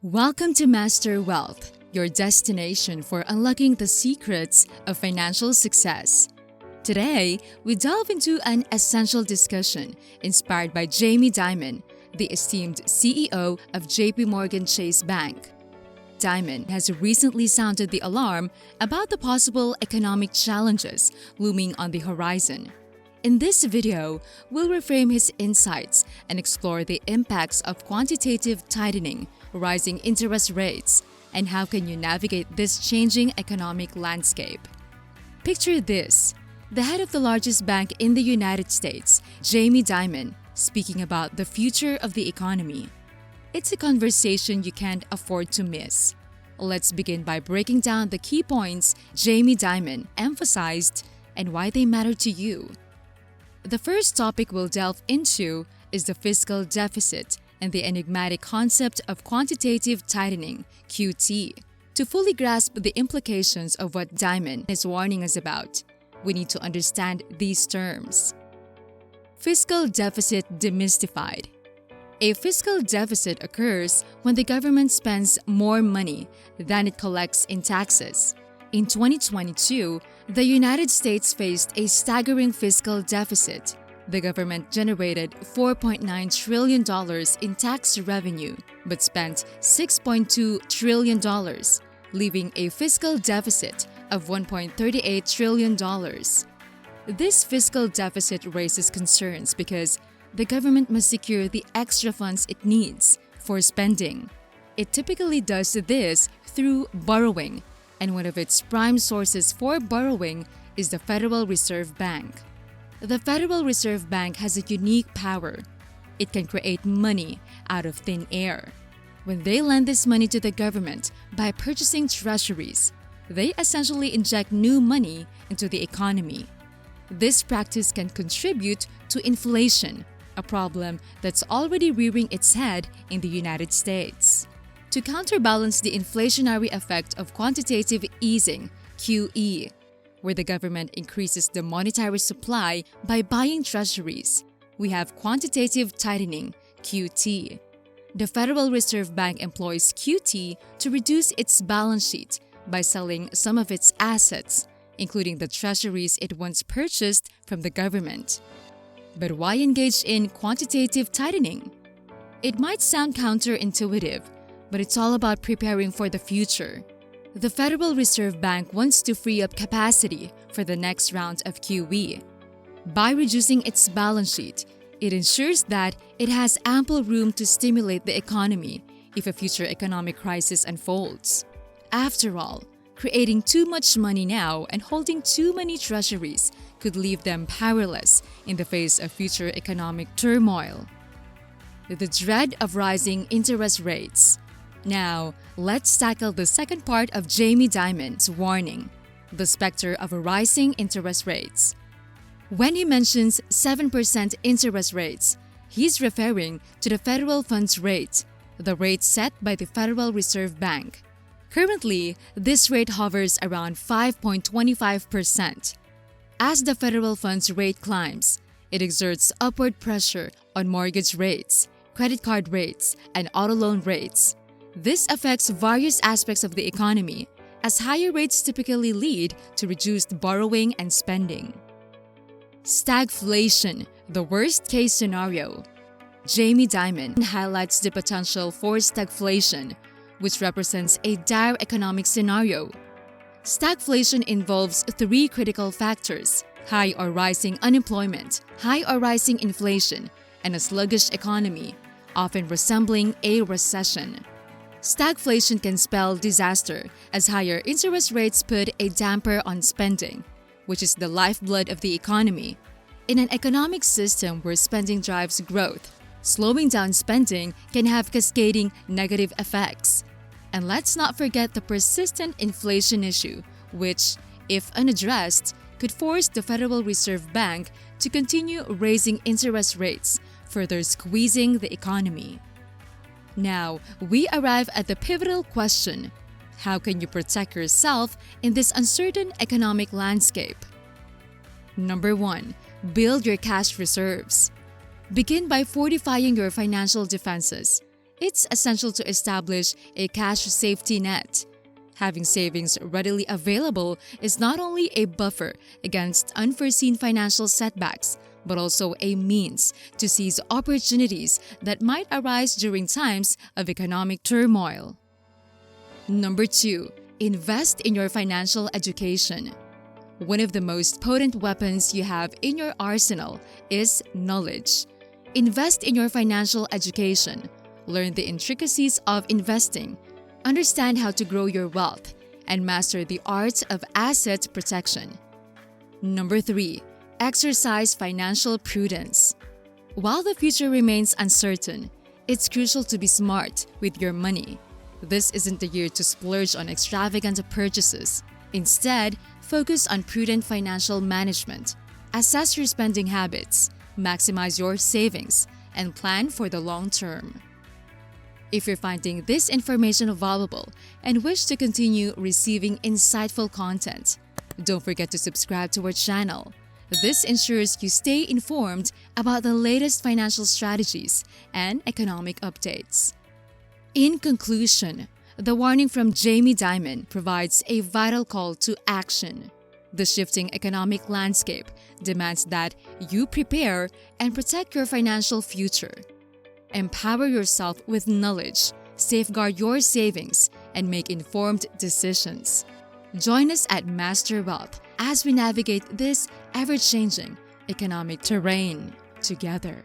Welcome to Master Wealth, your destination for unlocking the secrets of financial success. Today, we delve into an essential discussion inspired by Jamie Dimon, the esteemed CEO of J.P. Chase Bank. Dimon has recently sounded the alarm about the possible economic challenges looming on the horizon. In this video, we'll reframe his insights and explore the impacts of quantitative tightening, rising interest rates, and how can you navigate this changing economic landscape. Picture this: the head of the largest bank in the United States, Jamie Dimon, speaking about the future of the economy. It's a conversation you can't afford to miss. Let's begin by breaking down the key points Jamie Dimon emphasized and why they matter to you. The first topic we'll delve into is the fiscal deficit and the enigmatic concept of quantitative tightening, QT. To fully grasp the implications of what Dimon is warning us about, we need to understand these terms. Fiscal deficit demystified. A fiscal deficit occurs when the government spends more money than it collects in taxes. In 2022, the United States faced a staggering fiscal deficit. The government generated $4.9 trillion in tax revenue, but spent $6.2 trillion, leaving a fiscal deficit of $1.38 trillion. This fiscal deficit raises concerns because the government must secure the extra funds it needs for spending. It typically does this through borrowing, and one of its prime sources for borrowing is the Federal Reserve Bank. The Federal Reserve Bank has a unique power. It can create money out of thin air. When they lend this money to the government by purchasing treasuries, they essentially inject new money into the economy. This practice can contribute to inflation, a problem that's already rearing its head in the United States. To counterbalance the inflationary effect of quantitative easing, QE, where the government increases the monetary supply by buying treasuries, we have quantitative tightening, QT. The Federal Reserve Bank employs QT to reduce its balance sheet by selling some of its assets, including the treasuries it once purchased from the government. But why engage in quantitative tightening? It might sound counterintuitive, but it's all about preparing for the future. The Federal Reserve Bank wants to free up capacity for the next round of QE. By reducing its balance sheet, it ensures that it has ample room to stimulate the economy if a future economic crisis unfolds. After all, creating too much money now and holding too many treasuries could leave them powerless in the face of future economic turmoil. The dread of rising interest rates. Now, let's tackle the second part of Jamie Dimon's warning, the specter of rising interest rates. When he mentions 7% interest rates, he's referring to the federal funds rate, the rate set by the Federal Reserve Bank. Currently, this rate hovers around 5.25%. As the federal funds rate climbs, it exerts upward pressure on mortgage rates, credit card rates, and auto loan rates. This affects various aspects of the economy, as higher rates typically lead to reduced borrowing and spending. Stagflation, the worst-case scenario. Jamie Dimon highlights the potential for stagflation, which represents a dire economic scenario. Stagflation involves three critical factors: high or rising unemployment, high or rising inflation, and a sluggish economy, often resembling a recession. Stagflation can spell disaster, as higher interest rates put a damper on spending, which is the lifeblood of the economy. In an economic system where spending drives growth, slowing down spending can have cascading negative effects. And let's not forget the persistent inflation issue, which, if unaddressed, could force the Federal Reserve Bank to continue raising interest rates, further squeezing the economy. Now, we arrive at the pivotal question: how can you protect yourself in this uncertain economic landscape? Number 1. Build your cash reserves. Begin by fortifying your financial defenses. It's essential to establish a cash safety net. Having savings readily available is not only a buffer against unforeseen financial setbacks, but also a means to seize opportunities that might arise during times of economic turmoil. Number 2. Invest in your financial education. One of the most potent weapons you have in your arsenal is knowledge. Invest in your financial education. Learn the intricacies of investing, understand how to grow your wealth, and master the art of asset protection. Number 3. Exercise financial prudence. While the future remains uncertain, it's crucial to be smart with your money. This isn't the year to splurge on extravagant purchases. Instead, focus on prudent financial management. Assess your spending habits, maximize your savings, and plan for the long term. If you're finding this information valuable and wish to continue receiving insightful content, don't forget to subscribe to our channel. This ensures you stay informed about the latest financial strategies and economic updates. In conclusion, the warning from Jamie Dimon provides a vital call to action. The shifting economic landscape demands that you prepare and protect your financial future. Empower yourself with knowledge, safeguard your savings, and make informed decisions. Join us at Master Wealth as we navigate this ever-changing economic terrain together.